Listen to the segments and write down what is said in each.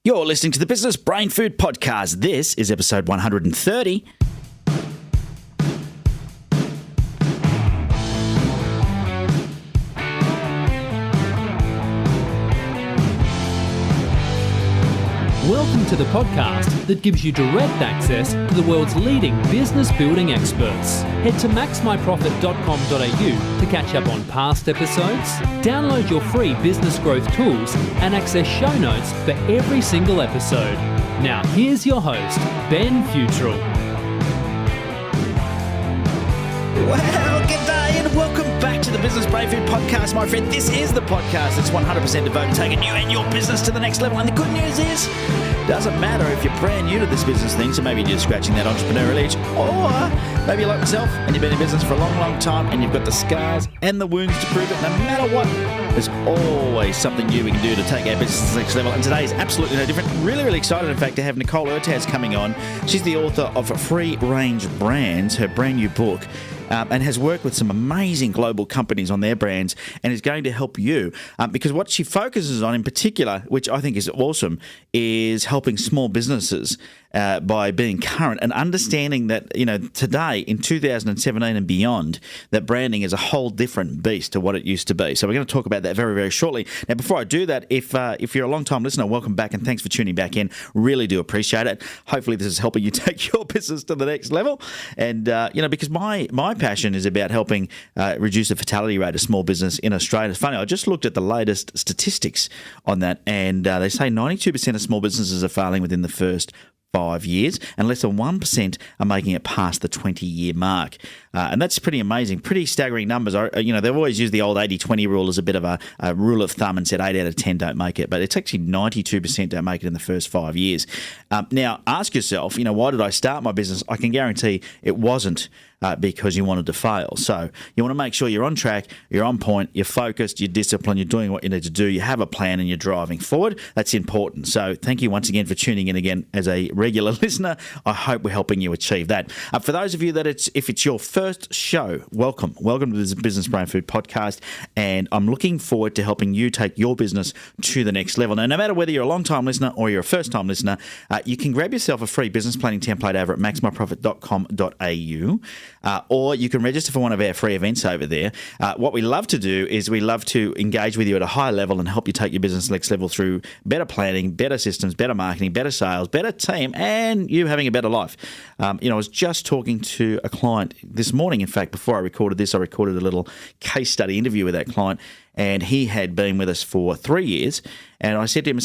You're listening to the Business Brain Food Podcast. This is episode 130. Welcome to the podcast that gives you direct access to the world's leading business building experts. Head to MaxMyProfit.com.au to catch up on past episodes, download your free business growth tools, and access show notes for every single episode. Now here's your host, Ben Futrell. Well, good day and welcome back to the Business Brain Food Podcast, my friend. This is the podcast that's 100% devoted to taking you and your business to the next level. And the good news is, doesn't matter if you're brand new to this business thing, so maybe you're just scratching that entrepreneurial itch, or maybe you're like myself and you've been in business for a long, long time and you've got the scars and the wounds to prove it. No matter what, there's always something new we can do to take our business to the next level. And today is absolutely no different. Really, really excited, in fact, to have Nicole Ertas coming on. She's the author of Freerange Brands, her brand new book. And has worked with some amazing global companies on their brands and is going to help you because what she focuses on in particular, which I think is awesome, is helping small businesses by being current and understanding that, you know, today in 2017 and beyond, that branding is a whole different beast to what it used to be. So we're going to talk about that very, very shortly. Now, before I do that, if you're a long-time listener, welcome back and thanks for tuning back in. Really do appreciate it. Hopefully this is helping you take your business to the next level. And, because my passion is about helping reduce the fatality rate of small business in Australia. It's funny, I just looked at the latest statistics on that, and they say 92% of small businesses are failing within the first 5 years, and less than 1% are making it past the 20-year mark. And that's pretty amazing, pretty staggering numbers. They've always used the old 80-20 rule as a bit of a rule of thumb and said 8 out of 10 don't make it, but it's actually 92% don't make it in the first 5 years. Now, ask yourself, why did I start my business? I can guarantee it wasn't because you wanted to fail. So you want to make sure you're on track, you're on point, you're focused, you're disciplined, you're doing what you need to do, you have a plan and you're driving forward. That's important. So thank you once again for tuning in again as a regular listener. I hope we're helping you achieve that. For those of you that if it's your first show, welcome to this Business Brain Food Podcast, and I'm looking forward to helping you take your business to the next level. Now, no matter whether you're a long-time listener or you're a first-time listener, you can grab yourself a free business planning template over at MaxMyProfit.com.au. Or you can register for one of our free events over there. What we love to do is we love to engage with you at a high level and help you take your business to the next level through better planning, better systems, better marketing, better sales, better team, and you having a better life. I was just talking to a client this morning. In fact, before I recorded this, I recorded a little case study interview with that client, and he had been with us for 3 years. And I said to him,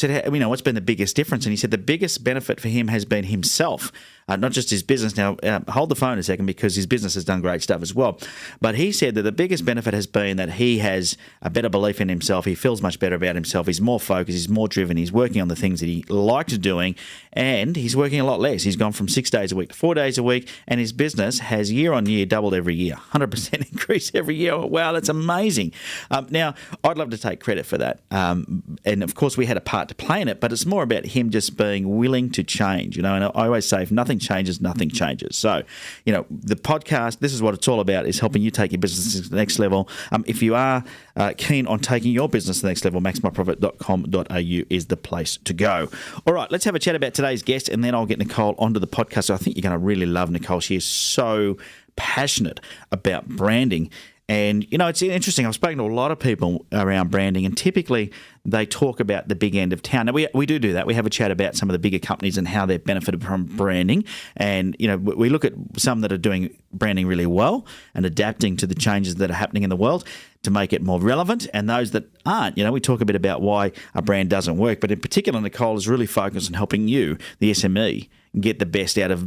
what's been the biggest difference? And he said the biggest benefit for him has been himself, not just his business. Now, hold the phone a second, because his business has done great stuff as well. But he said that the biggest benefit has been that he has a better belief in himself. He feels much better about himself. He's more focused. He's more driven. He's working on the things that he likes doing, and he's working a lot less. He's gone from 6 days a week to 4 days a week, and his business has year on year doubled every year, 100% increase every year. Wow, that's amazing. Now, I'd love to take credit for that. And of course, we had a part to play in it, but it's more about him just being willing to change, and I always say, if nothing changes, nothing changes. So, the podcast, this is what it's all about, is helping you take your business to the next level. If you are keen on taking your business to the next level, MaxMyProfit.com.au is the place to go. All right, let's have a chat about today's guest, and then I'll get Nicole onto the podcast. So I think you're going to really love Nicole. She is so passionate about branding. And, it's interesting. I've spoken to a lot of people around branding, and typically they talk about the big end of town. Now, we do that. We have a chat about some of the bigger companies and how they've benefited from branding. And, we look at some that are doing branding really well and adapting to the changes that are happening in the world to make it more relevant, and those that aren't. We talk a bit about why a brand doesn't work, but in particular, Nicole is really focused on helping you, the SME, get the best out of,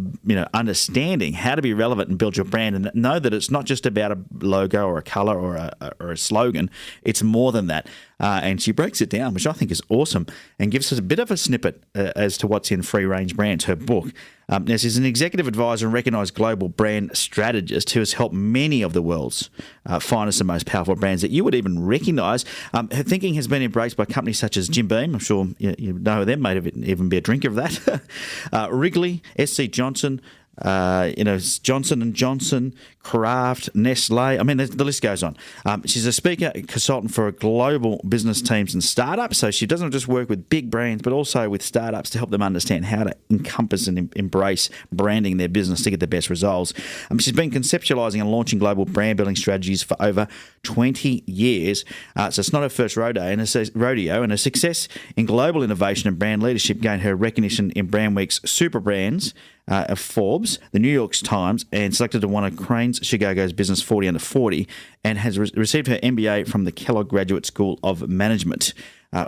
understanding how to be relevant and build your brand, and know that it's not just about a logo or a color or a slogan. It's more than that. And she breaks it down, which I think is awesome, and gives us a bit of a snippet as to what's in Freerange Brands, her book. Now, she's an executive advisor and recognised global brand strategist who has helped many of the world's finest and most powerful brands that you would even recognise. Her thinking has been embraced by companies such as Jim Beam. I'm sure you know them, may even be a drinker of that. Wrigley, SC Johnson, Johnson and Johnson, Kraft, Nestle. I mean, the list goes on. She's a speaker and consultant for global business teams and startups. So she doesn't just work with big brands, but also with startups to help them understand how to encompass and embrace branding their business to get the best results. She's been conceptualizing and launching global brand building strategies for over 20 years. So it's not her first rodeo, and her success in global innovation and brand leadership gained her recognition in Brandweek's Super Brands of Forbes, the New York Times, and selected to one of Crane's Chicago's Business 40 Under 40, and has received her MBA from the Kellogg Graduate School of Management,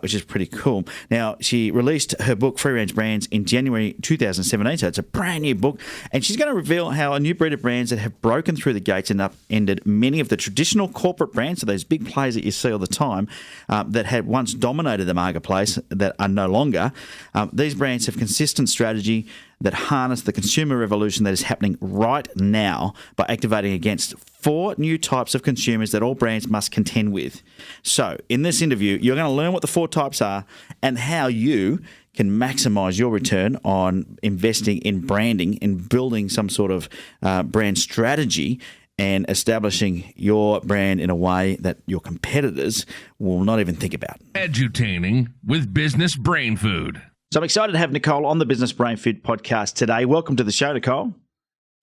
which is pretty cool. Now, she released her book, Freerange Brands, in January 2017, so it's a brand new book, and she's going to reveal how a new breed of brands that have broken through the gates and upended many of the traditional corporate brands, so those big players that you see all the time, that had once dominated the marketplace, that are no longer. These brands have consistent strategy that harness the consumer revolution that is happening right now by activating against 4 new types of consumers that all brands must contend with. So, in this interview, you're going to learn what the 4 types are and how you can maximize your return on investing in branding, in building some sort of brand strategy, and establishing your brand in a way that your competitors will not even think about. Edutaining with business brain food. So I'm excited to have Nicole on the Business Brain Food podcast today. Welcome to the show, Nicole.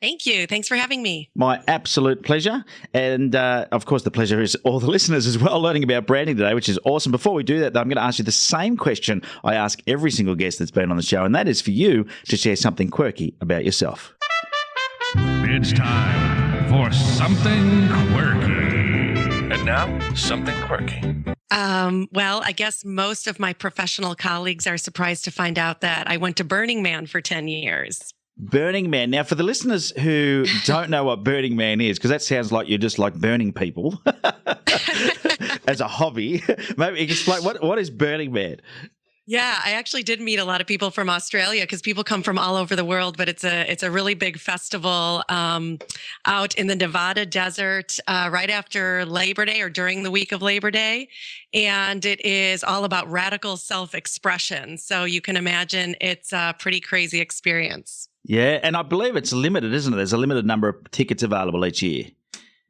Thank you. Thanks for having me. My absolute pleasure. And of course, the pleasure is all the listeners as well, learning about branding today, which is awesome. Before we do that, though, I'm going to ask you the same question I ask every single guest that's been on the show, and that is for you to share something quirky about yourself. It's time for something quirky. And now, something quirky. Well, I guess most of my professional colleagues are surprised to find out that I went to Burning Man for 10 years. Burning Man. Now, for the listeners who don't know what Burning Man is, because that sounds like you're just like burning people as a hobby, maybe you can explain what is Burning Man? Yeah, I actually did meet a lot of people from Australia because people come from all over the world, but it's a really big festival out in the Nevada desert right after Labor Day or during the week of Labor Day. And it is all about radical self-expression. So you can imagine it's a pretty crazy experience. Yeah, and I believe it's limited, isn't it? There's a limited number of tickets available each year.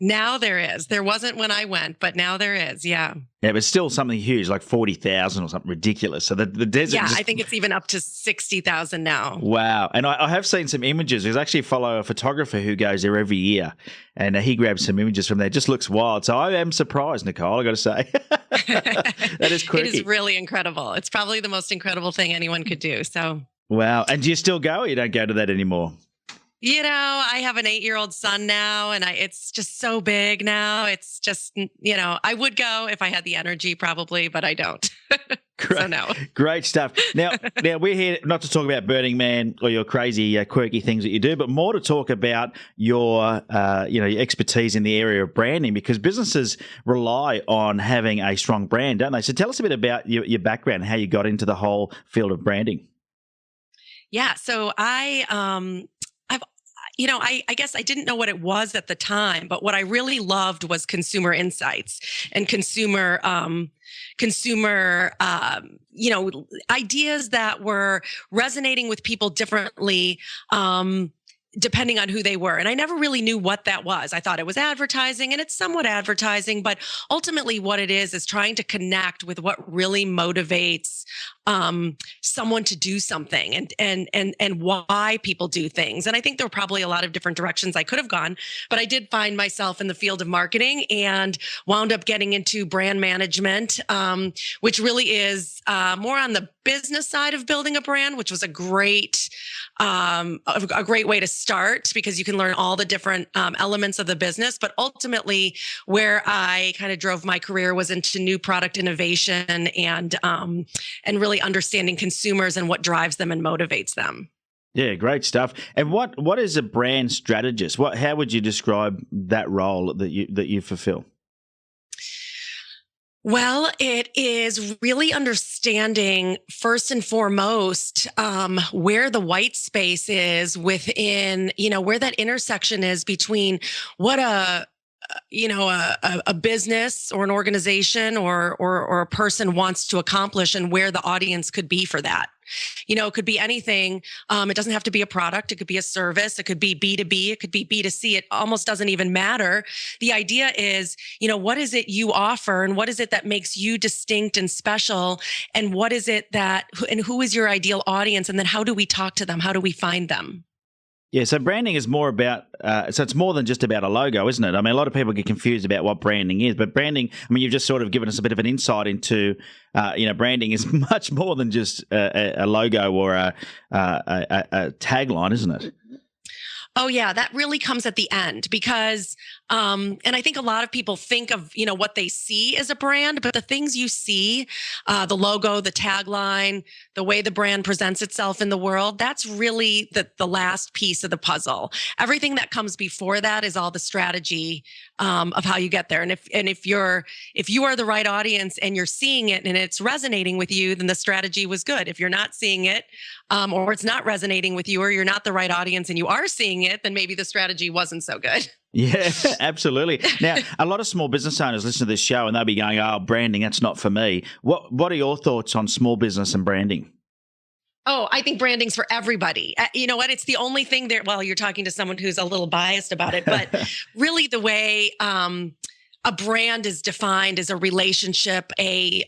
Now there is. There wasn't when I went, but now there is. Yeah. Yeah, but still something huge, like 40,000 or something ridiculous. So the desert. Yeah, I think it's even up to 60,000 now. Wow. And I have seen some images. There's actually a follow a photographer who goes there every year, and he grabs some images from there. It just looks wild. So I am surprised, Nicole, I got to say. That is quirky. It is really incredible. It's probably the most incredible thing anyone could do. So. Wow. And do you still go, or you don't go to that anymore? You know, I have an 8-year-old son now, and it's just so big now. It's just, I would go if I had the energy probably, but I don't. Great, so no. Great stuff. Now we're here not to talk about Burning Man or your crazy, quirky things that you do, but more to talk about your expertise in the area of branding, because businesses rely on having a strong brand, don't they? So tell us a bit about your background and how you got into the whole field of branding. Yeah. So I guess I didn't know what it was at the time, but what I really loved was consumer insights and consumer ideas that were resonating with people differently, depending on who they were. And I never really knew what that was. I thought it was advertising, and it's somewhat advertising, but ultimately what it is trying to connect with what really motivates someone to do something and why people do things. And I think there were probably a lot of different directions I could have gone, but I did find myself in the field of marketing and wound up getting into brand management, which really is more on the business side of building a brand, which was a great way to start because you can learn all the different elements of the business. But ultimately, where I kind of drove my career was into new product innovation and really understanding consumers and what drives them and motivates them. Yeah, great stuff. And what is a brand strategist? How would you describe that role that you fulfill? Well, it is really understanding first and foremost where the white space is within, where that intersection is between what a business or an organization or a person wants to accomplish and where the audience could be for that. It could be anything. It doesn't have to be a product. It could be a service. It could be B2B. It could be B2C. It almost doesn't even matter. The idea is, what is it you offer and what is it that makes you distinct and special? And what is it and who is your ideal audience? And then how do we talk to them? How do we find them? Yeah, so branding is more about, so it's more than just about a logo, isn't it? I mean, a lot of people get confused about what branding is, but branding, I mean, you've just sort of given us a bit of an insight into, branding is much more than just a logo or a tagline, isn't it? Oh, yeah, that really comes at the end because, and I think a lot of people think of, what they see as a brand, but the things you see, the logo, the tagline, the way the brand presents itself in the world, that's really the last piece of the puzzle. Everything that comes before that is all the strategy of how you get there. And if you are the right audience and you're seeing it and it's resonating with you, then the strategy was good. If you're not seeing it, or it's not resonating with you, or you're not the right audience and you are seeing it, then maybe the strategy wasn't so good. Yeah, absolutely. Now, a lot of small business owners listen to this show and they'll be going, "Oh, branding, that's not for me." What are your thoughts on small business and branding? Oh, I think branding's for everybody. You know what? It's the only thing there. Well, you're talking to someone who's a little biased about it, but really the way a brand is defined as a relationship a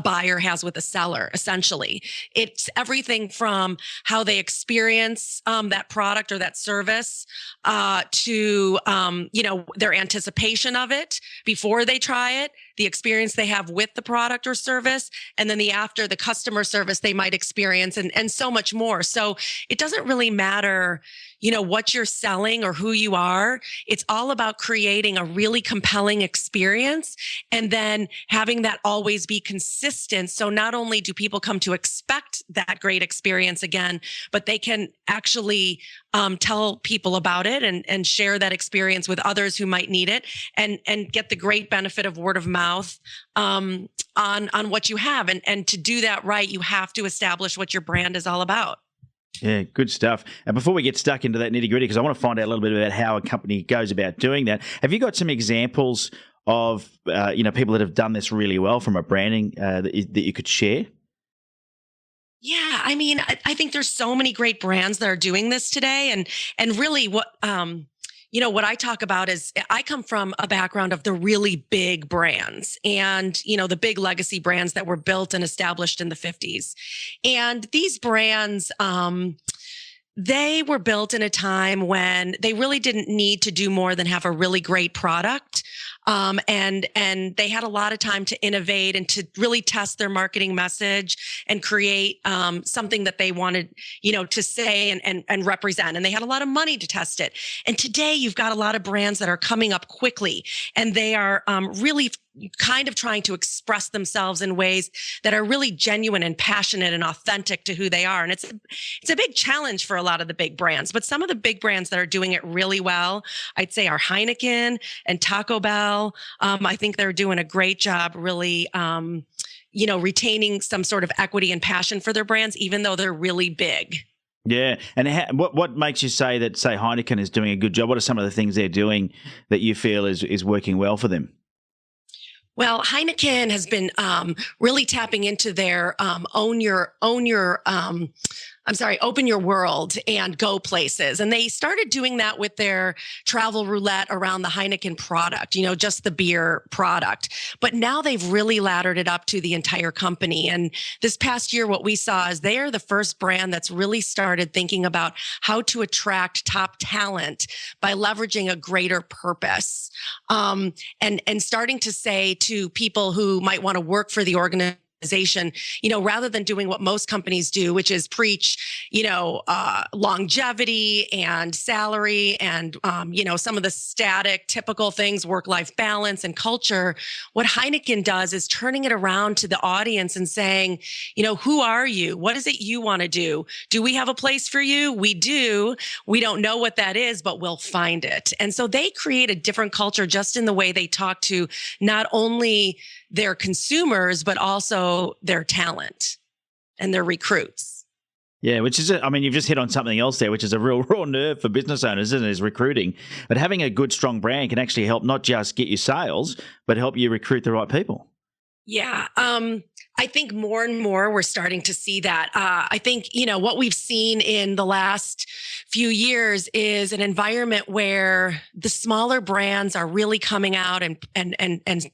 buyer has with a seller, essentially. It's everything from how they experience that product or that service to, their anticipation of it before they try it, the experience they have with the product or service, and then the customer service they might experience and so much more. So it doesn't really matter, what you're selling or who you are. It's all about creating a really compelling experience and then having that always be consistent. So not only do people come to expect that great experience again, but they can actually tell people about it and share that experience with others who might need it and get the great benefit of word of mouth on what you have. And to do that right, you have to establish what your brand is all about. Yeah, good stuff. And before we get stuck into that nitty gritty, because I want to find out a little bit about how a company goes about doing that, have you got some examples of people that have done this really well from a branding that you could share? Yeah, I mean, I think there's so many great brands that are doing this today, and really what I talk about is I come from a background of the really big brands and, the big legacy brands that were built and established in the 50s. And these brands, they were built in a time when they really didn't need to do more than have a really great product. And they had a lot of time to innovate and to really test their marketing message and create something that they wanted, to say and represent. And they had a lot of money to test it. And today you've got a lot of brands that are coming up quickly and they are really kind of trying to express themselves in ways that are really genuine and passionate and authentic to who they are. And it's a big challenge for a lot of the big brands, but some of the big brands that are doing it really well, I'd say are Heineken and Taco Bell. I think they're doing a great job really, retaining some sort of equity and passion for their brands, even though they're really big. Yeah. And what makes you say that, say, Heineken is doing a good job? What are some of the things they're doing that you feel is working well for them? Well, Heineken has been really tapping into their open your world and go places. And they started doing that with their travel roulette around the Heineken product, just the beer product. But now they've really laddered it up to the entire company. And this past year, what we saw is they are the first brand that's really started thinking about how to attract top talent by leveraging a greater purpose. And starting to say to people who might want to work for the organization, rather than doing what most companies do, which is preach, longevity and salary and, some of the static, typical things, work-life balance and culture. What Heineken does is turning it around to the audience and saying, who are you? What is it you want to do? Do we have a place for you? We do. We don't know what that is, but we'll find it. And so they create a different culture just in the way they talk to not only their consumers, but also their talent and their recruits. Yeah, which is, you've just hit on something else there, which is a real raw nerve for business owners, isn't it, is recruiting. But having a good, strong brand can actually help not just get you sales, but help you recruit the right people. Yeah. I think more and more we're starting to see that. I think, what we've seen in the last few years is an environment where the smaller brands are really coming out and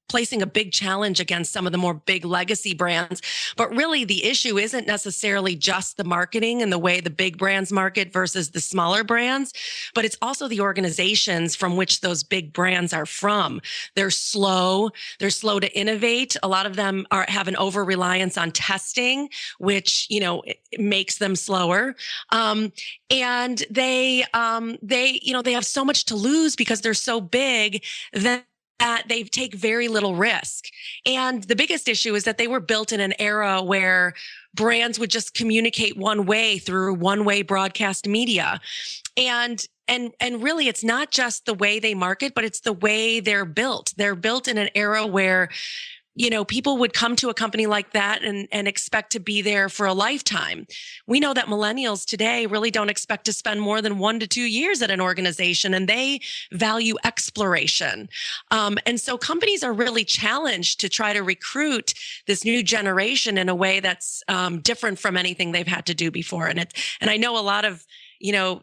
placing a big challenge against some of the more big legacy brands. But really, the issue isn't necessarily just the marketing and the way the big brands market versus the smaller brands, but it's also the organizations from which those big brands are from. They're slow to innovate. A lot of them have an over reliance on testing, which, it makes them slower. And they have so much to lose because they're so big that they take very little risk. And the biggest issue is that they were built in an era where brands would just communicate one way through one-way broadcast media. And really, it's not just the way they market, but it's the way they're built. They're built in an era where people would come to a company like that and expect to be there for a lifetime. We know that millennials today really don't expect to spend more than 1 to 2 years at an organization, and they value exploration. And so companies are really challenged to try to recruit this new generation in a way that's different from anything they've had to do before. And I know a lot of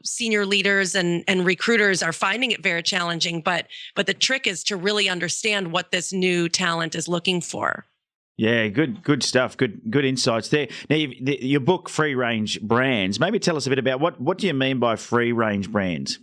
senior leaders and recruiters are finding it very challenging, but the trick is to really understand what this new talent is looking for. Yeah, good stuff. Good insights there. Now, your book, Free Range Brands, maybe tell us a bit about what do you mean by free range brands?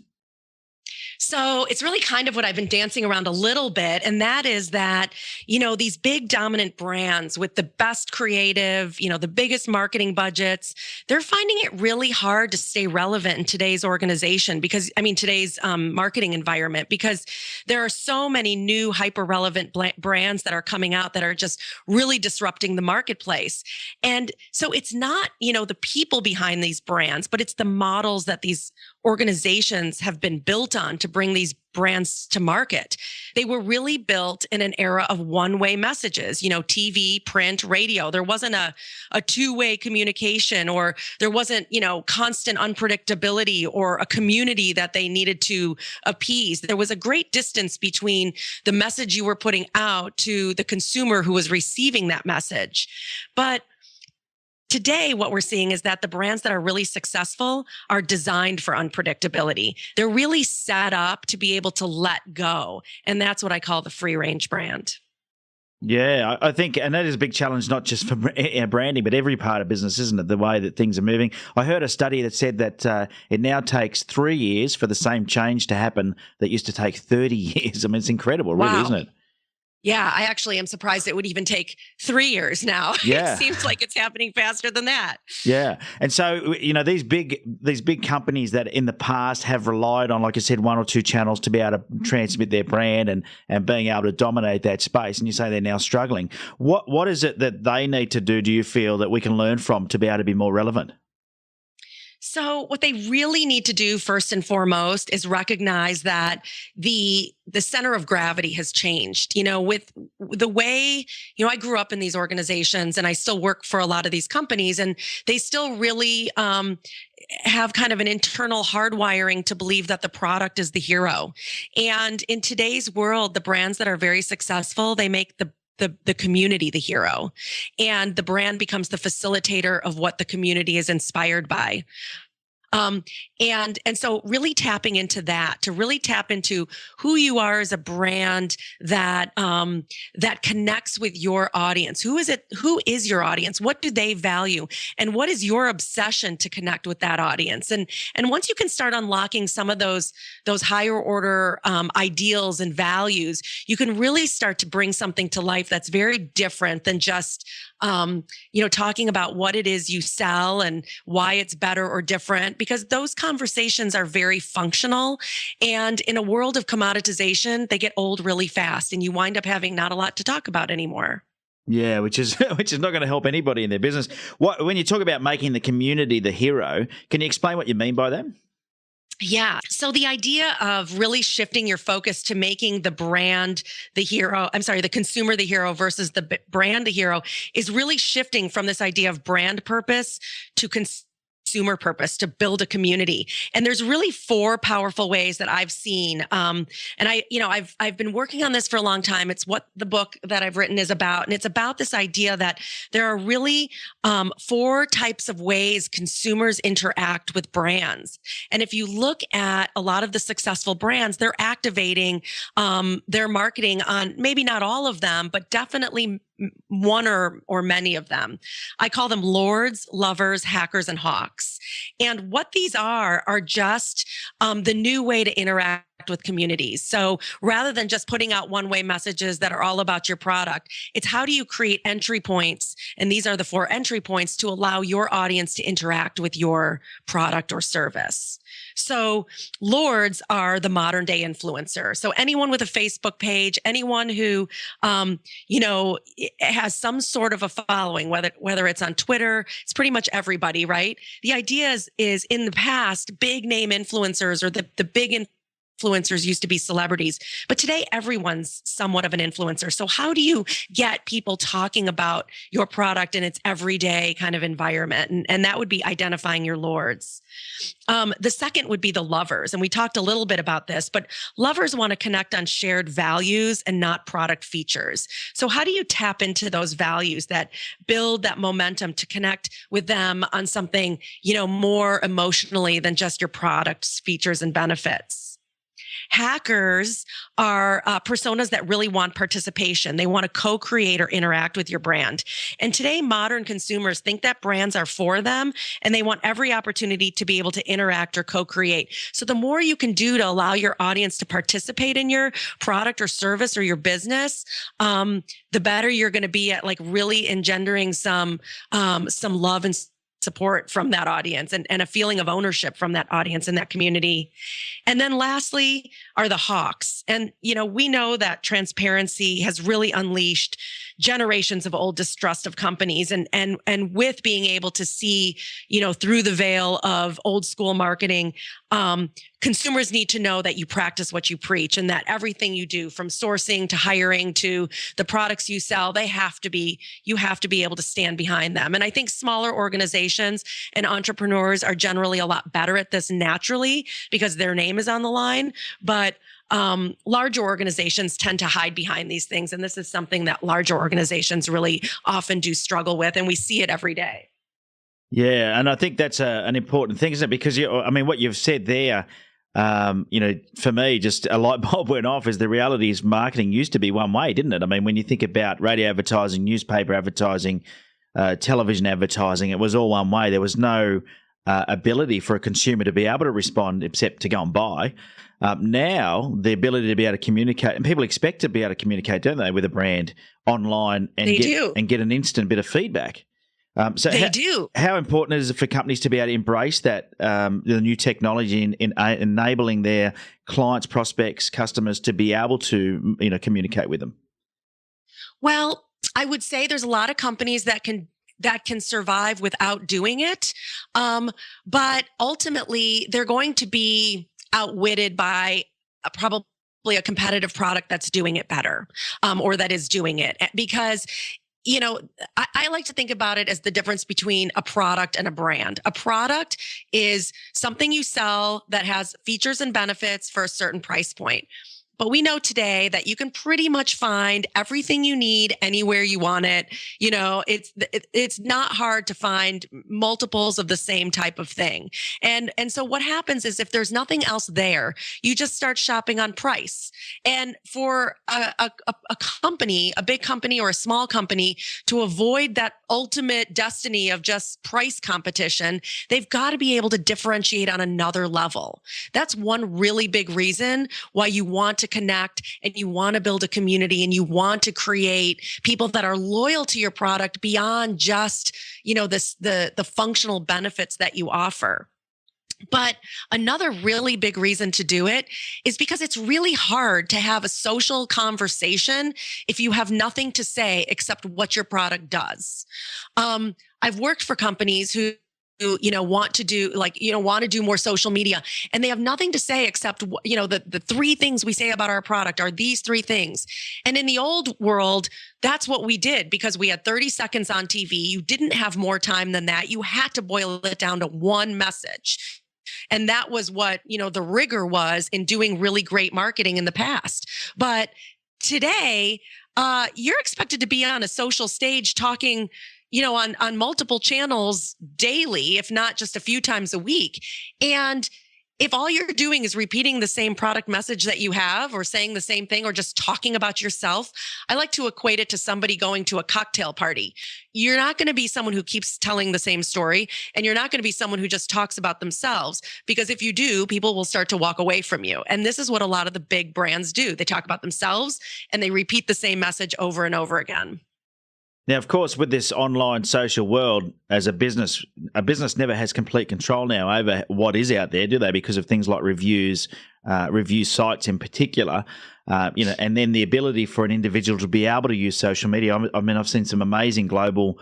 So it's really kind of what I've been dancing around a little bit. And that is that, these big dominant brands with the best creative, the biggest marketing budgets, they're finding it really hard to stay relevant in today's organization today's marketing environment, because there are so many new hyper relevant brands that are coming out that are just really disrupting the marketplace. And so it's not, the people behind these brands, but it's the models that these organizations have been built on to bring these brands to market. They were really built in an era of one-way messages, TV, print, radio. There wasn't a two-way communication, or there wasn't, constant unpredictability or a community that they needed to appease. There was a great distance between the message you were putting out to the consumer who was receiving that message. But today, what we're seeing is that the brands that are really successful are designed for unpredictability. They're really set up to be able to let go. And that's what I call the free range brand. Yeah, I think, and that is a big challenge, not just for branding, but every part of business, isn't it? The way that things are moving. I heard a study that said that it now takes 3 years for the same change to happen that used to take 30 years. I mean, it's incredible, really, Wow. isn't it? Yeah, I actually am surprised it would even take 3 years now. Yeah. It seems like it's happening faster than that. Yeah. And so, these big companies that in the past have relied on, like I said, 1 or 2 channels to be able to transmit their brand and being able to dominate that space, and you say they're now struggling. What is it that they need to do you feel that we can learn from to be able to be more relevant? So what they really need to do first and foremost is recognize that the center of gravity has changed. With the way, I grew up in these organizations and I still work for a lot of these companies, and they still really have kind of an internal hardwiring to believe that the product is the hero. And in today's world, the brands that are very successful, they make the community the hero, and the brand becomes the facilitator of what the community is inspired by. And so really tapping into that, to really tap into who you are as a brand that connects with your audience. Who is your audience? What do they value? And what is your obsession to connect with that audience? And once you can start unlocking some of those higher order ideals and values, you can really start to bring something to life that's very different than just talking about what it is you sell and why it's better or different, because those conversations are very functional. And in a world of commoditization, they get old really fast, and you wind up having not a lot to talk about anymore. Yeah, which is not going to help anybody in their business. When you talk about making the community the hero, can you explain what you mean by that? Yeah. So the idea of really shifting your focus to making the brand the hero, the consumer the hero versus the brand the hero, is really shifting from this idea of brand purpose to consumer consumer purpose, to build a community. And there's really 4 powerful ways that I've seen. And I've been working on this for a long time. It's what the book that I've written is about. And it's about this idea that there are really 4 types of ways consumers interact with brands. And if you look at a lot of the successful brands, they're activating their marketing on maybe not all of them, but definitely one or many of them. I call them lords, lovers, hackers, and hawks. And what these are just the new way to interact with communities. So rather than just putting out one-way messages that are all about your product, it's how do you create entry points? And these are the 4 entry points to allow your audience to interact with your product or service. So lords are the modern day influencer. So anyone with a Facebook page, anyone who, has some sort of a following, whether it's on Twitter, it's pretty much everybody, right? The idea is in the past, big name influencers or the big influencers used to be celebrities, but today everyone's somewhat of an influencer. So how do you get people talking about your product in its everyday kind of environment? And that would be identifying your lords. The second would be the lovers. And we talked a little bit about this, but lovers want to connect on shared values and not product features. So how do you tap into those values that build that momentum to connect with them on something, more emotionally than just your product's features and benefits? Hackers are personas that really want participation. They want to co-create or interact with your brand. And today, modern consumers think that brands are for them, and they want every opportunity to be able to interact or co-create. So the more you can do to allow your audience to participate in your product or service or your business, the better you're going to be at really engendering some love and support from that audience and a feeling of ownership from that audience and that community. And then lastly are the hawks. And, we know that transparency has really unleashed generations of old distrust of companies. And with being able to see, through the veil of old school marketing, consumers need to know that you practice what you preach and that everything you do from sourcing to hiring to the products you sell, you have to be able to stand behind them. And I think smaller organizations and entrepreneurs are generally a lot better at this naturally because their name is on the line. But larger organizations tend to hide behind these things. And this is something that larger organizations really often do struggle with. And we see it every day. Yeah. And I think that's an important thing, isn't it? Because, what you've said there, for me, just a light bulb went off is the reality is marketing used to be one way, didn't it? When you think about radio advertising, newspaper advertising, television advertising, it was all one way. There was no ability for a consumer to be able to respond except to go and buy. Now, the ability to be able to communicate, and people expect to be able to communicate, don't they, with a brand online and get an instant bit of feedback. They do. How important is it for companies to be able to embrace that, the new technology in enabling their clients, prospects, customers to be able to, communicate with them? Well, I would say there's a lot of companies that can survive without doing it. But ultimately, they're going to be outwitted by probably a competitive product that's doing it better, or that is doing it. Because I like to think about it as the difference between a product and a brand. A product is something you sell that has features and benefits for a certain price point. But we know today that you can pretty much find everything you need anywhere you want it. It's not hard to find multiples of the same type of thing. And so what happens is if there's nothing else there, you just start shopping on price. And for a company, a big company or a small company, to avoid that ultimate destiny of just price competition, they've got to be able to differentiate on another level. That's one really big reason why you want to connect and you want to build a community and you want to create people that are loyal to your product beyond just, the functional benefits that you offer. But another really big reason to do it is because it's really hard to have a social conversation if you have nothing to say except what your product does. I've worked for companies who want to do more social media, and they have nothing to say except, the three things we say about our product are these three things. And in the old world, that's what we did because we had 30 seconds on TV. You didn't have more time than that. You had to boil it down to one message. And that was what, the rigor was in doing really great marketing in the past. But today, you're expected to be on a social stage talking, on multiple channels daily, if not just a few times a week. And if all you're doing is repeating the same product message that you have or saying the same thing or just talking about yourself, I like to equate it to somebody going to a cocktail party. You're not going to be someone who keeps telling the same story, and you're not going to be someone who just talks about themselves, because if you do, people will start to walk away from you. And this is what a lot of the big brands do. They talk about themselves and they repeat the same message over and over again. Now, of course, with this online social world, as a business never has complete control now over what is out there, do they? Because of things like reviews, review sites in particular, and then the ability for an individual to be able to use social media. I mean, I've seen some amazing global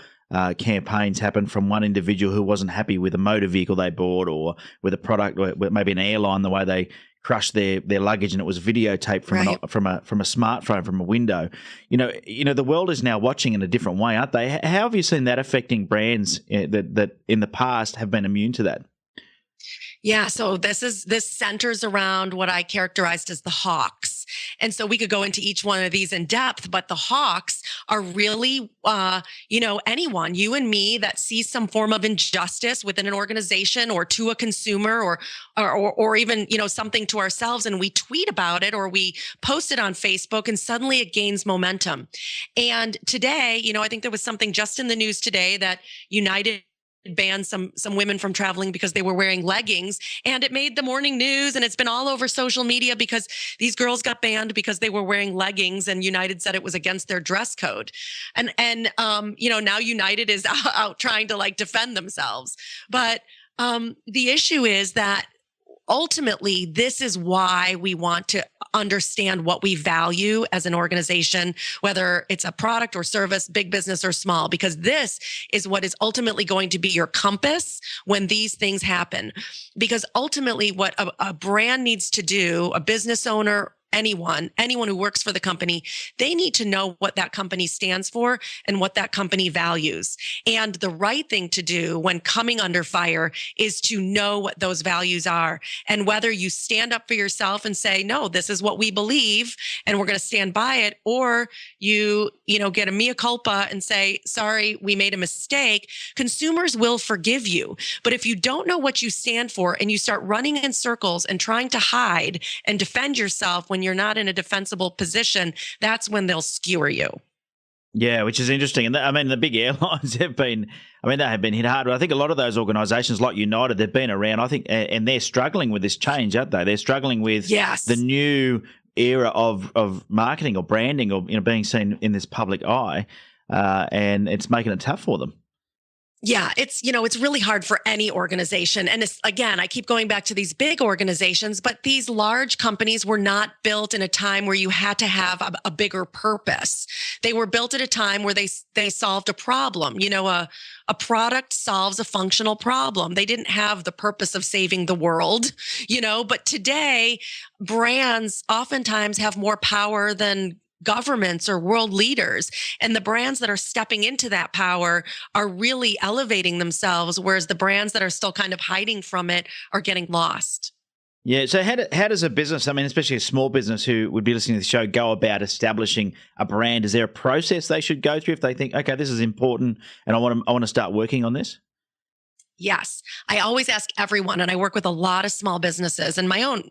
campaigns happen from one individual who wasn't happy with a motor vehicle they bought, or with a product, or maybe an airline, the way they crushed their luggage, and it was videotaped from from a smartphone, from a window. The world is now watching in a different way, aren't they? How have you seen that affecting brands that in the past have been immune to that? Yeah, so this centers around what I characterized as the hawks. And so we could go into each one of these in depth, but the hawks are really, anyone, you and me, that sees some form of injustice within an organization or to a consumer or even, something to ourselves, and we tweet about it or we post it on Facebook, and suddenly it gains momentum. And today, I think there was something just in the news today that United banned some women from traveling because they were wearing leggings, and it made the morning news, and it's been all over social media because these girls got banned because they were wearing leggings, and United said it was against their dress code. And now United is out trying to defend themselves. But the issue is that ultimately, this is why we want to understand what we value as an organization, whether it's a product or service, big business or small, because this is what is ultimately going to be your compass when these things happen. Because ultimately, what a brand needs to do, a business owner, anyone who works for the company, they need to know what that company stands for and what that company values. And the right thing to do when coming under fire is to know what those values are, and whether you stand up for yourself and say, no, this is what we believe and we're going to stand by it, or you get a mea culpa and say, sorry, we made a mistake. Consumers will forgive you. But if you don't know what you stand for and you start running in circles and trying to hide and defend yourself when you're not in a defensible position, that's when they'll skewer you. Yeah, which is interesting. And the big airlines have been hit hard. But I think a lot of those organisations like United, they've been around, I think, and they're struggling with this change, aren't they? They're struggling with the new era of marketing or branding or being seen in this public eye, and it's making it tough for them. Yeah, it's really hard for any organization. And again, I keep going back to these big organizations, but these large companies were not built in a time where you had to have a bigger purpose. They were built at a time where they solved a problem. A product solves a functional problem. They didn't have the purpose of saving the world, but today brands oftentimes have more power than governments or world leaders. And the brands that are stepping into that power are really elevating themselves, whereas the brands that are still kind of hiding from it are getting lost. Yeah. So how does a business, especially a small business who would be listening to the show, go about establishing a brand? Is there a process they should go through if they think, okay, this is important and I want to start working on this? Yes. I always ask everyone, and I work with a lot of small businesses and my own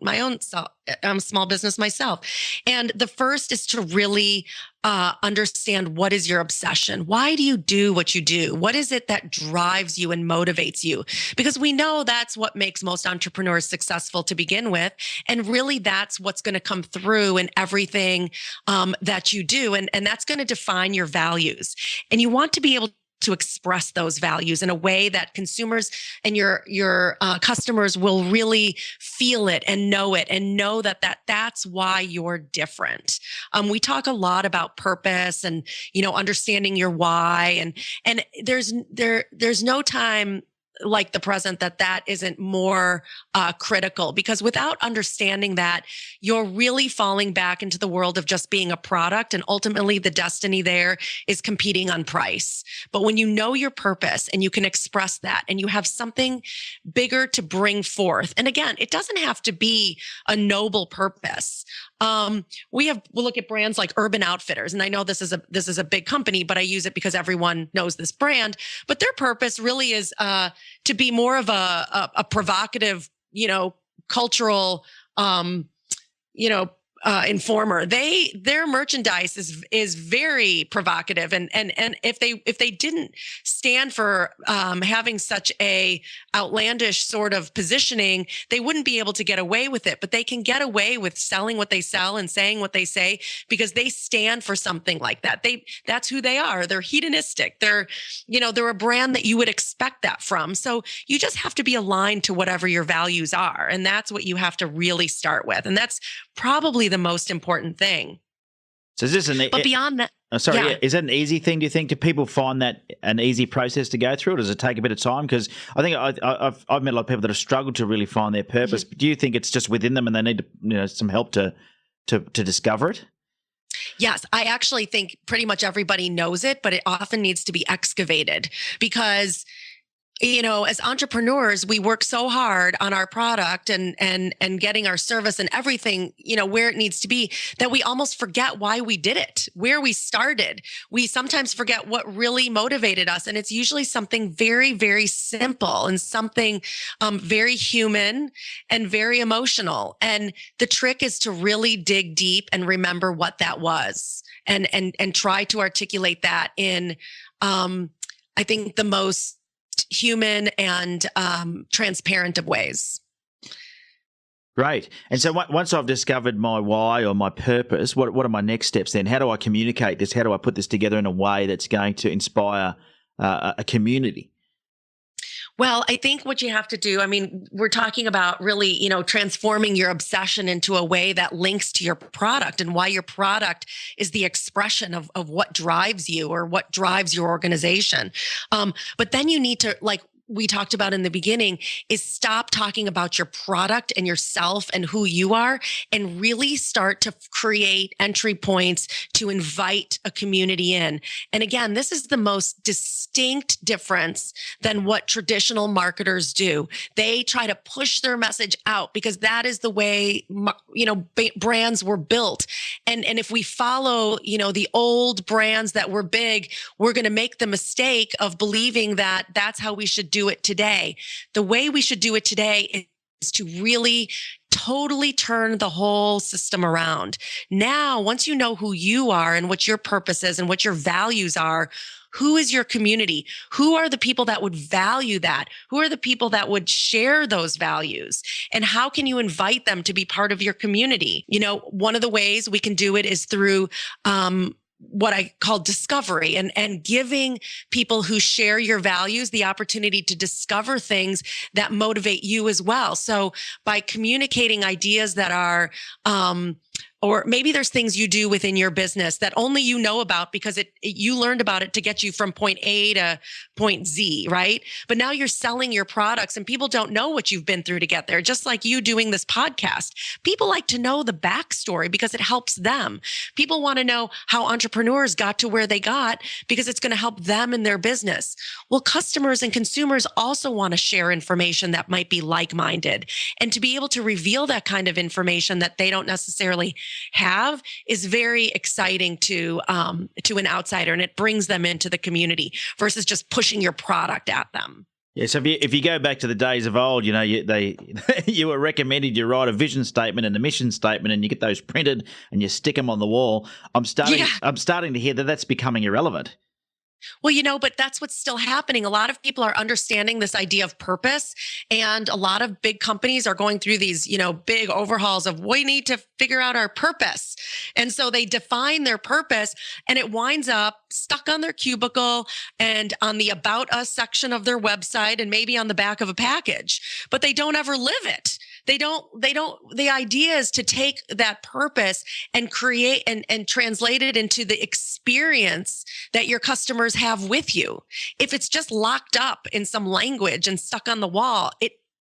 I'm a small business myself. And the first is to really understand, what is your obsession? Why do you do what you do? What is it that drives you and motivates you? Because we know that's what makes most entrepreneurs successful to begin with. And really that's what's going to come through in everything that you do. And that's going to define your values. And you want to be able to express those values in a way that consumers and your customers will really feel it and know that's why you're different. We talk a lot about purpose and understanding your why, and there's no time like the present that isn't more critical, because without understanding that, you're really falling back into the world of just being a product, and ultimately the destiny there is competing on price. But when you know your purpose and you can express that and you have something bigger to bring forth, and again, it doesn't have to be a noble purpose. We'll look at brands like Urban Outfitters, and I know this is a big company, but I use it because everyone knows this brand. But their purpose really is to be more of a provocative, cultural, informer. Their merchandise is very provocative, and if they didn't stand for having such a outlandish sort of positioning, they wouldn't be able to get away with it. But they can get away with selling what they sell and saying what they say because they stand for something like that. That's who they are. They're hedonistic. They're a brand that you would expect that from. So you just have to be aligned to whatever your values are, and that's what you have to really start with, and that's probably the most important thing. So is this but beyond that, is that an easy thing? Do you think? Do people find that an easy process to go through, or does it take a bit of time? Because I think I've met a lot of people that have struggled to really find their purpose. Mm-hmm. Do you think it's just within them and they need some help to discover it? Yes, I actually think pretty much everybody knows it, but it often needs to be excavated because as entrepreneurs, we work so hard on our product and getting our service and everything, where it needs to be, that we almost forget why we did it, where we started. We sometimes forget what really motivated us. And it's usually something very, very simple and something very human and very emotional. And the trick is to really dig deep and remember what that was and try to articulate that in, I think, the most human and transparent of ways. Great. And so once I've discovered my why or my purpose, what are my next steps then? How do I communicate this? How do I put this together in a way that's going to inspire a community? Well, I think what you have to do, we're talking about really, transforming your obsession into a way that links to your product and why your product is the expression of what drives you or what drives your organization. But then you need to, like we talked about in the beginning, is stop talking about your product and yourself and who you are and really start to create entry points to invite a community in. And again, this is the most distinct difference than what traditional marketers do. They try to push their message out because that is the way, brands were built. And if we follow, the old brands that were big, we're going to make the mistake of believing that that's how we should do it today. The way we should do it today is to really totally turn the whole system around. Now, once you know who you are and what your purpose is and what your values are, who is your community? Who are the people that would value that? Who are the people that would share those values? And how can you invite them to be part of your community? One of the ways we can do it is through what I call discovery and giving people who share your values the opportunity to discover things that motivate you as well. So by communicating ideas that are, or maybe there's things you do within your business that only you know about because you learned about it to get you from point A to point Z, right? But now you're selling your products and people don't know what you've been through to get there. Just like you doing this podcast. People like to know the backstory because it helps them. People want to know how entrepreneurs got to where they got because it's going to help them in their business. Well, customers and consumers also want to share information that might be like-minded. And to be able to reveal that kind of information that they don't necessarily have is very exciting to an outsider, and it brings them into the community versus just pushing your product at them. Yeah, so if you go back to the days of old, you were recommended you write a vision statement and a mission statement, and you get those printed and you stick them on the wall. I'm starting to hear that that's becoming irrelevant. Well, but that's what's still happening. A lot of people are understanding this idea of purpose, and a lot of big companies are going through these, big overhauls of we need to figure out our purpose. And so they define their purpose and it winds up stuck on their cubicle and on the About Us section of their website and maybe on the back of a package, but they don't ever live it. The idea is to take that purpose and create and translate it into the experience that your customers have with you. If it's just locked up in some language and stuck on the wall,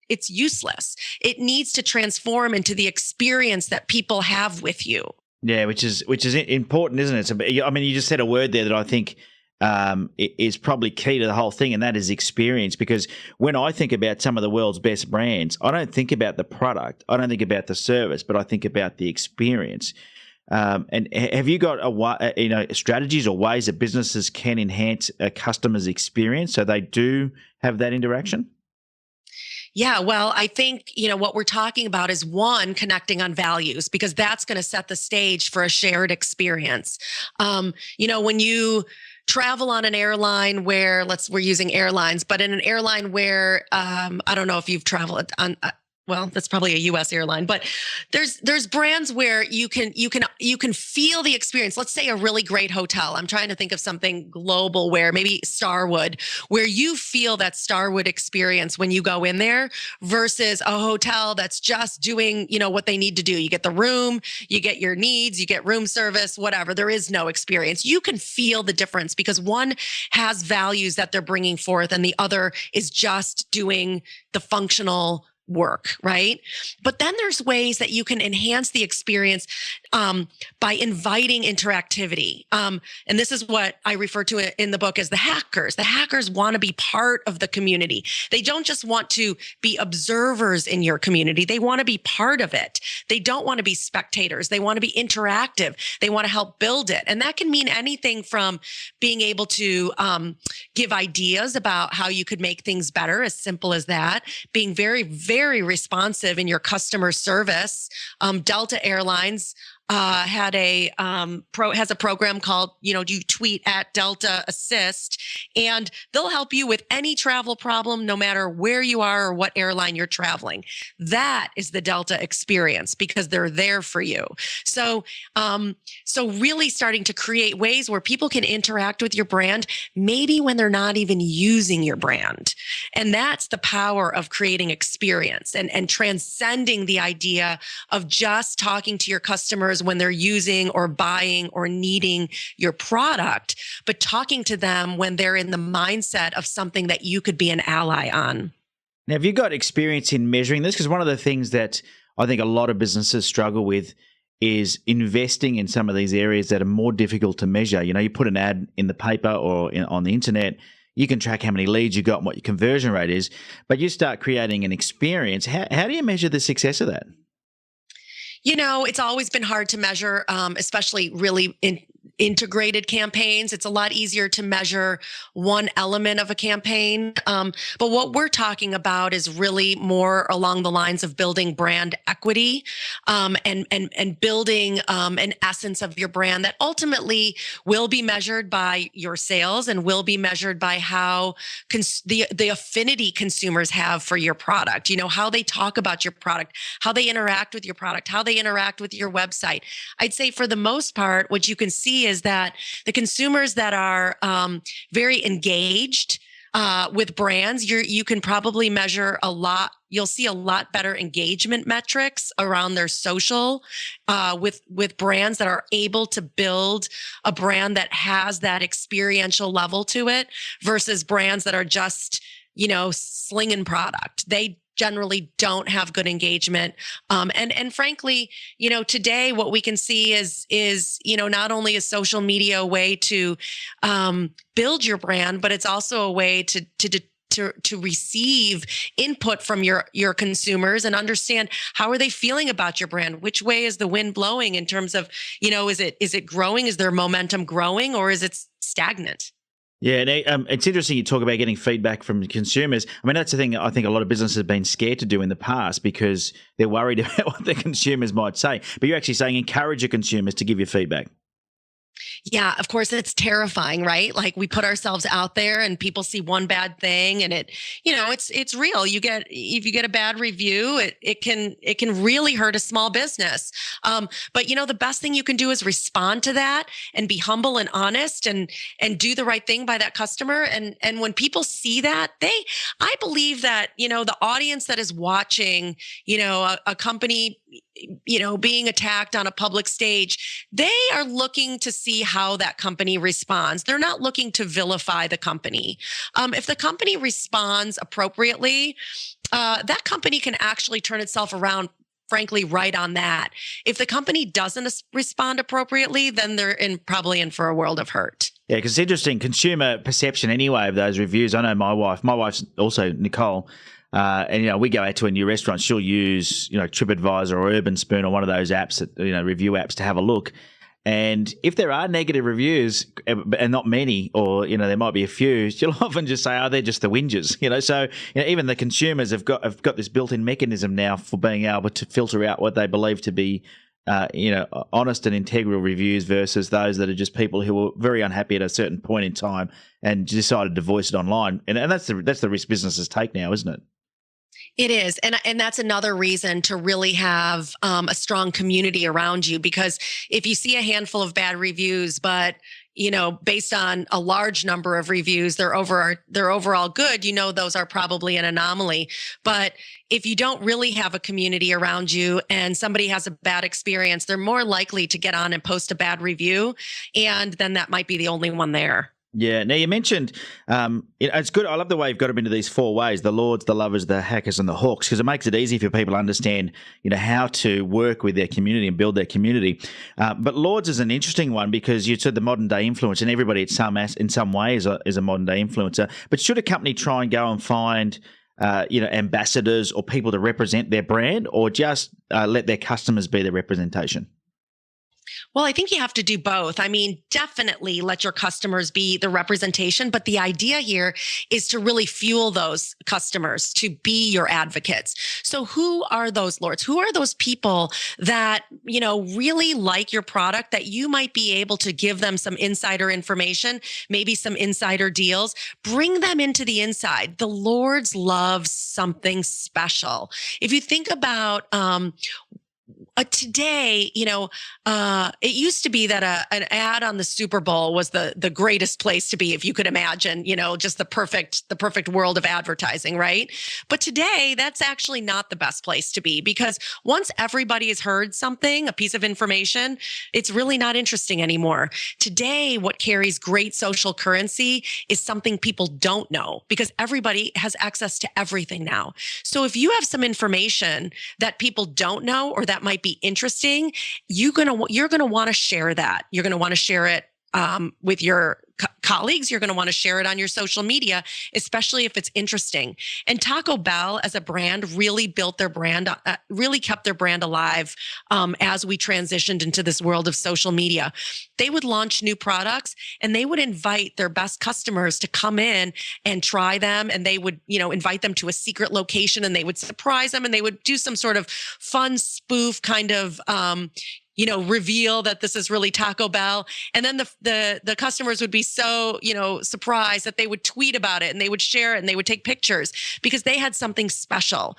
it's useless. It needs to transform into the experience that people have with you. Yeah, which is important, isn't it? I mean, you just said a word there that I think is probably key to the whole thing, and that is experience. Because when I think about some of the world's best brands, I don't think about the product, I don't think about the service, but I think about the experience. And have you got strategies or ways that businesses can enhance a customer's experience so they do have that interaction? Yeah, well, I think, what we're talking about is one, connecting on values, because that's going to set the stage for a shared experience. When you travel on an airline where we're using airlines, but in an airline where, I don't know if you've traveled on, well, that's probably a US airline, but there's brands where you can feel the experience. Let's say a really great hotel. I'm trying to think of something global where maybe Starwood, where you feel that Starwood experience when you go in there versus a hotel that's just doing, what they need to do. You get the room, you get your needs, you get room service, whatever. There is no experience. You can feel the difference because one has values that they're bringing forth and the other is just doing the functional work, right? But then there's ways that you can enhance the experience by inviting interactivity. And this is what I refer to in the book as the hackers. The hackers want to be part of the community. They don't just want to be observers in your community. They want to be part of it. They don't want to be spectators. They want to be interactive. They want to help build it. And that can mean anything from being able to give ideas about how you could make things better, as simple as that, being very, very responsive in your customer service. Delta Airlines has a program called, you tweet at Delta Assist, and they'll help you with any travel problem, no matter where you are or what airline you're traveling. That is the Delta experience because they're there for you. So really starting to create ways where people can interact with your brand, maybe when they're not even using your brand. And that's the power of creating experience and transcending the idea of just talking to your customers when they're using or buying or needing your product, but talking to them when they're in the mindset of something that you could be an ally on. Now, have you got experience in measuring this? Because one of the things that I think a lot of businesses struggle with is investing in some of these areas that are more difficult to measure. You put an ad in the paper or on the internet, you can track how many leads you got and what your conversion rate is, but you start creating an experience. How do you measure the success of that? It's always been hard to measure, especially really integrated campaigns. It's a lot easier to measure one element of a campaign. But what we're talking about is really more along the lines of building brand equity, and building an essence of your brand that ultimately will be measured by your sales and will be measured by how the affinity consumers have for your product, how they talk about your product, how they interact with your product, how they interact with your website. I'd say for the most part, what you can see is that the consumers that are very engaged with brands, you can probably measure a lot. You'll see a lot better engagement metrics around their social with brands that are able to build a brand that has that experiential level to it versus brands that are just, slinging product. They generally don't have good engagement. And frankly, today what we can see is not only is social media a way to build your brand, but it's also a way to receive input from your consumers and understand how are they feeling about your brand? Which way is the wind blowing in terms of, is it growing? Is their momentum growing or is it stagnant? Yeah, and it's interesting you talk about getting feedback from consumers. I mean, that's the thing I think a lot of businesses have been scared to do in the past because they're worried about what the consumers might say. But you're actually saying encourage your consumers to give you feedback. Yeah, of course it's terrifying, right? Like we put ourselves out there and people see one bad thing and it's real. If you get a bad review, it can really hurt a small business. But the best thing you can do is respond to that and be humble and honest and do the right thing by that customer. And when people see that, I believe that, the audience that is watching, a company being attacked on a public stage, they are looking to see how that company responds. They're not looking to vilify the company. If the company responds appropriately, that company can actually turn itself around, frankly, right on that. If the company doesn't respond appropriately, then they're probably in for a world of hurt. Yeah, because it's interesting, consumer perception anyway of those reviews. I know my wife's also Nicole, and we go out to a new restaurant. She'll use TripAdvisor or Urban Spoon or one of those apps, review apps, to have a look. And if there are negative reviews, and not many, or there might be a few, she'll often just say, "Oh, they're just the whingers." So even the consumers have got this built-in mechanism now for being able to filter out what they believe to be honest and integral reviews versus those that are just people who are very unhappy at a certain point in time and decided to voice it online. And that's the risk businesses take now, isn't it? It is. And that's another reason to really have a strong community around you, because if you see a handful of bad reviews, but based on a large number of reviews, they're overall good, those are probably an anomaly. But if you don't really have a community around you and somebody has a bad experience, they're more likely to get on and post a bad review. And then that might be the only one there. Yeah. Now, you mentioned it's good. I love the way you've got them into these 4 ways: the lords, the lovers, the hackers, and the hawks, because it makes it easy for people to understand, how to work with their community and build their community. But lords is an interesting one because you said the modern day influencer, and everybody in some way is a modern day influencer. But should a company try and go and find ambassadors or people to represent their brand, or just let their customers be the representation? Well, I think you have to do both. I mean, definitely let your customers be the representation, but the idea here is to really fuel those customers to be your advocates. So who are those lords? Who are those people that, really like your product, that you might be able to give them some insider information, maybe some insider deals? Bring them into the inside. The lords love something special. If you think about today, it used to be that an ad on the Super Bowl was the greatest place to be, if you could imagine, just the perfect world of advertising, right? But today, that's actually not the best place to be, because once everybody has heard something, a piece of information, it's really not interesting anymore. Today, what carries great social currency is something people don't know, because everybody has access to everything now. So if you have some information that people don't know, or that might be interesting, you're gonna want to share that. You're gonna want to share it with your colleagues. You're going to want to share it on your social media, especially if it's interesting. And Taco Bell as a brand really built their brand, really kept their brand alive as we transitioned into this world of social media. They would launch new products and they would invite their best customers to come in and try them. And they would, invite them to a secret location, and they would surprise them, and they would do some sort of fun spoof kind of, reveal that this is really Taco Bell. And then the customers would be so, surprised that they would tweet about it, and they would share it, and they would take pictures because they had something special.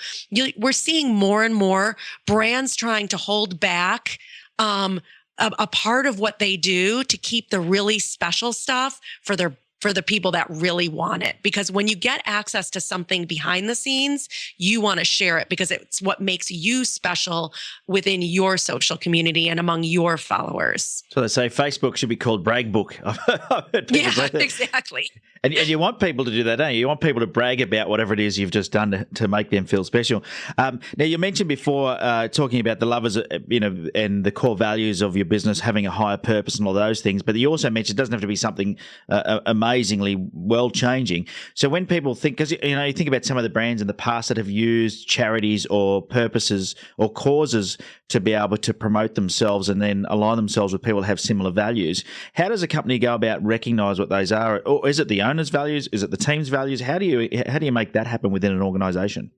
We're seeing more and more brands trying to hold back a part of what they do to keep the really special stuff for the people that really want it. Because when you get access to something behind the scenes, you want to share it because it's what makes you special within your social community and among your followers. So they say Facebook should be called Brag Book. I've heard people say that. Exactly. And you want people to do that, don't you? You want people to brag about whatever it is you've just done to make them feel special. Now, you mentioned before talking about the lovers, and the core values of your business, having a higher purpose and all those things. But you also mentioned it doesn't have to be something amazingly world-changing. So when people think, because you think about some of the brands in the past that have used charities or purposes or causes to be able to promote themselves and then align themselves with people that have similar values. How does a company go about recognize what those are? Or is it the owner's values? Is it the team's values? How do you make that happen within an organization?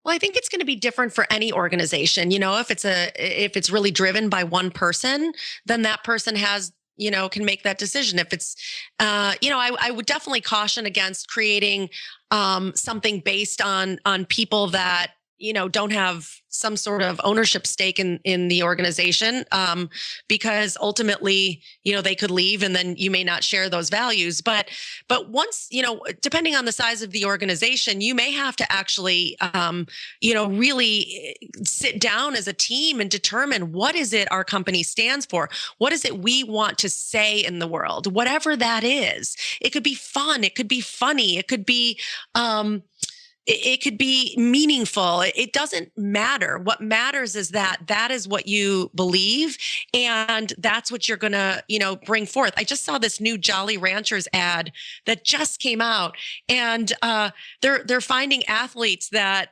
Well, I think it's going to be different for any organization. If it's really driven by one person, then that person has, can make that decision. If it's, I would definitely caution against creating something based on people that, don't have some sort of ownership stake in the organization, because ultimately, they could leave and then you may not share those values. But once, depending on the size of the organization, you may have to actually, really sit down as a team and determine what is it our company stands for? What is it we want to say in the world? Whatever that is. It could be fun. It could be funny. It could be, it could be meaningful. It doesn't matter. What matters is that is what you believe, and that's what you're going to, bring forth. I just saw this new Jolly Ranchers ad that just came out, and they're finding athletes that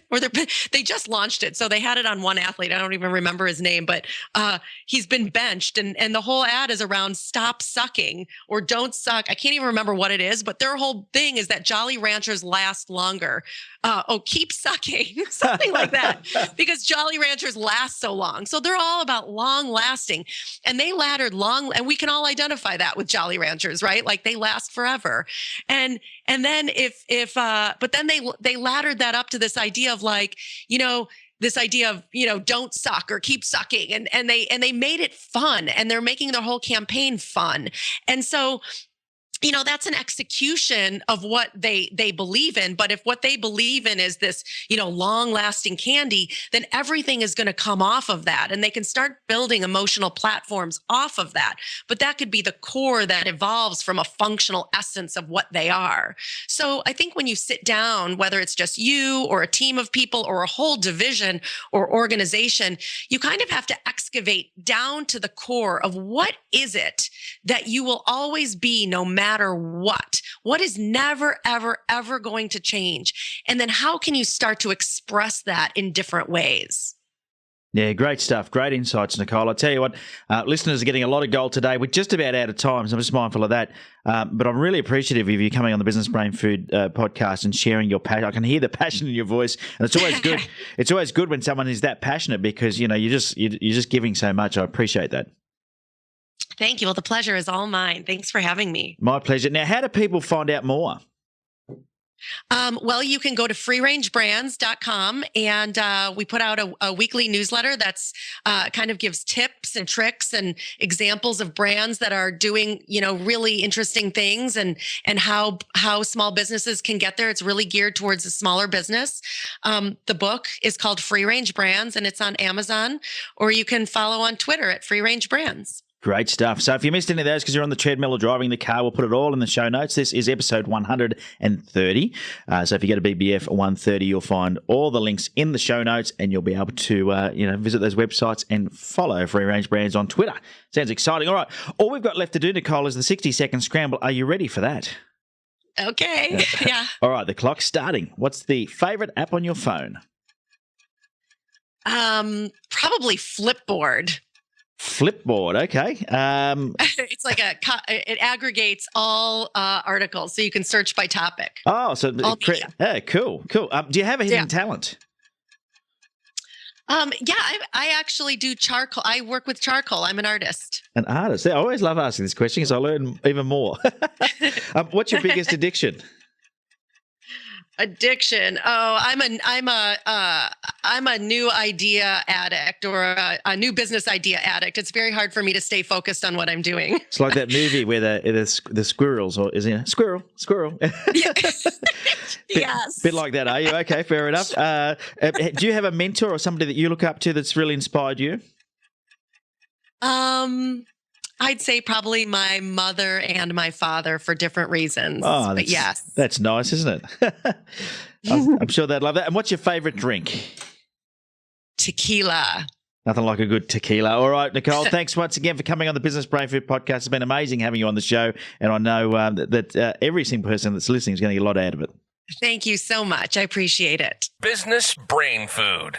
or they just launched it. So they had it on one athlete. I don't even remember his name, but he's been benched, and the whole ad is around stop sucking or don't suck. I can't even remember what it is, but their whole thing is that Jolly Ranchers last longer. Keep sucking, something like that, because Jolly Ranchers last so long. So they're all about long lasting, and they laddered long, and we can all identify that with Jolly Ranchers, right? Like they last forever. And then but then they laddered that up to this idea of like, this idea of, don't suck or keep sucking. And they made it fun, and they're making their whole campaign fun. And so, that's an execution of what they believe in. But if what they believe in is this, long lasting candy, then everything is going to come off of that. And they can start building emotional platforms off of that. But that could be the core that evolves from a functional essence of what they are. So I think when you sit down, whether it's just you or a team of people or a whole division or organization, you kind of have to excavate down to the core of what is it that you will always be no matter what is never, ever, ever going to change. And then how can you start to express that in different ways? Yeah, great stuff. Great insights, Nicole. I tell you what, listeners are getting a lot of gold today. We're just about out of time, so I'm just mindful of that. But I'm really appreciative of you coming on the Business Brain Food podcast and sharing your passion. I can hear the passion in your voice, and it's always good. It's always good when someone is that passionate, because you're just giving so much. I appreciate that. Thank you. Well, the pleasure is all mine. Thanks for having me. My pleasure. Now, how do people find out more? Well, you can go to freerangebrands.com, and we put out a weekly newsletter that's kind of gives tips and tricks and examples of brands that are doing, really interesting things, and how small businesses can get there. It's really geared towards a smaller business. The book is called Freerange Brands, and it's on Amazon, or you can follow on Twitter at Freerange Brands. Great stuff. So if you missed any of those because you're on the treadmill or driving the car, we'll put it all in the show notes. This is episode 130. So if you go to BBF130, you'll find all the links in the show notes, and you'll be able to visit those websites and follow Freerange Brands on Twitter. Sounds exciting. All right. All we've got left to do, Nicole, is the 60-second scramble. Are you ready for that? Okay. Yeah. All right. The clock's starting. What's the favorite app on your phone? Probably Flipboard. Flipboard, okay. It's like it aggregates all articles, so you can search by topic. Oh, so cool. Do you have a hidden talent? I actually do charcoal. I work with charcoal. I'm an artist. An artist. I always love asking this question because I learn even more. What's your biggest addiction? Addiction. Oh, I'm a new idea addict, or a new business idea addict. It's very hard for me to stay focused on what I'm doing. It's like that movie where the squirrels, or is it squirrel? Yes. Bit like that, are you? Okay, fair enough. Do you have a mentor or somebody that you look up to that's really inspired you? I'd say probably my mother and my father for different reasons. Oh, but yes. That's nice, isn't it? I'm sure they'd love that. And what's your favorite drink? Tequila. Nothing like a good tequila. All right, Nicole, thanks once again for coming on the Business Brain Food podcast. It's been amazing having you on the show. And I know that every single person that's listening is going to get a lot out of it. Thank you so much. I appreciate it. Business Brain Food.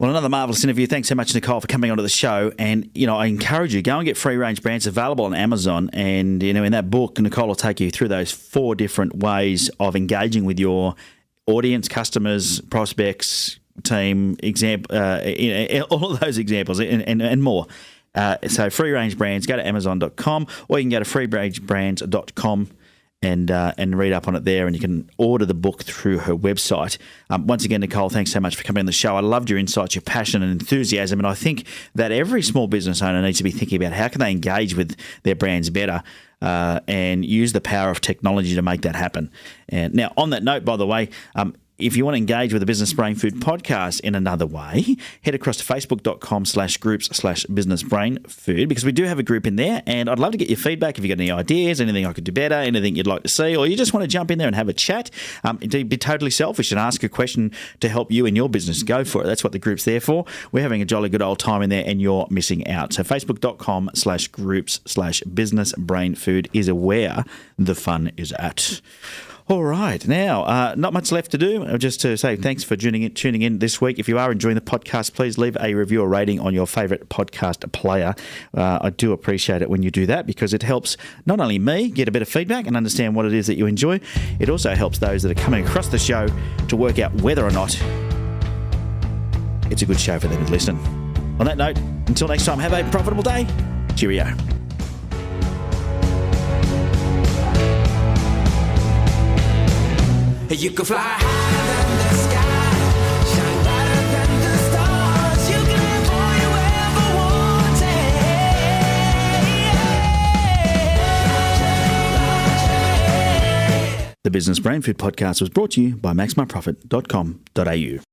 Well, another marvellous interview. Thanks so much, Nicole, for coming onto the show. And, I encourage you, go and get Freerange Brands available on Amazon. And, in that book, Nicole will take you through those 4 different ways of engaging with your audience, customers, prospects, team, all of those examples and more. So Free Range Brands, go to Amazon.com, or you can go to freerangebrands.com and read up on it there, and you can order the book through her website. Once again, Nicole, thanks so much for coming on the show. I loved your insights, your passion and enthusiasm, and I think that every small business owner needs to be thinking about how can they engage with their brands better and use the power of technology to make that happen. And now, on that note, by the way, if you want to engage with the Business Brain Food podcast in another way, head across to facebook.com/groups/businessbrainfood, because we do have a group in there, and I'd love to get your feedback. If you've got any ideas, anything I could do better, anything you'd like to see, or you just want to jump in there and have a chat, be totally selfish and ask a question to help you in your business, go for it. That's what the group's there for. We're having a jolly good old time in there, and you're missing out. So facebook.com/groups/businessbrainfood is where the fun is at. All right. Now, not much left to do. Just to say thanks for tuning in this week. If you are enjoying the podcast, please leave a review or rating on your favourite podcast player. I do appreciate it when you do that, because it helps not only me get a bit of feedback and understand what it is that you enjoy, it also helps those that are coming across the show to work out whether or not it's a good show for them to listen. On that note, until next time, have a profitable day. Cheerio. You can fly higher than the sky, shine brighter than the stars. You can live all you ever wanted. The Business Brain Food podcast was brought to you by MaxMyProfit.com.au.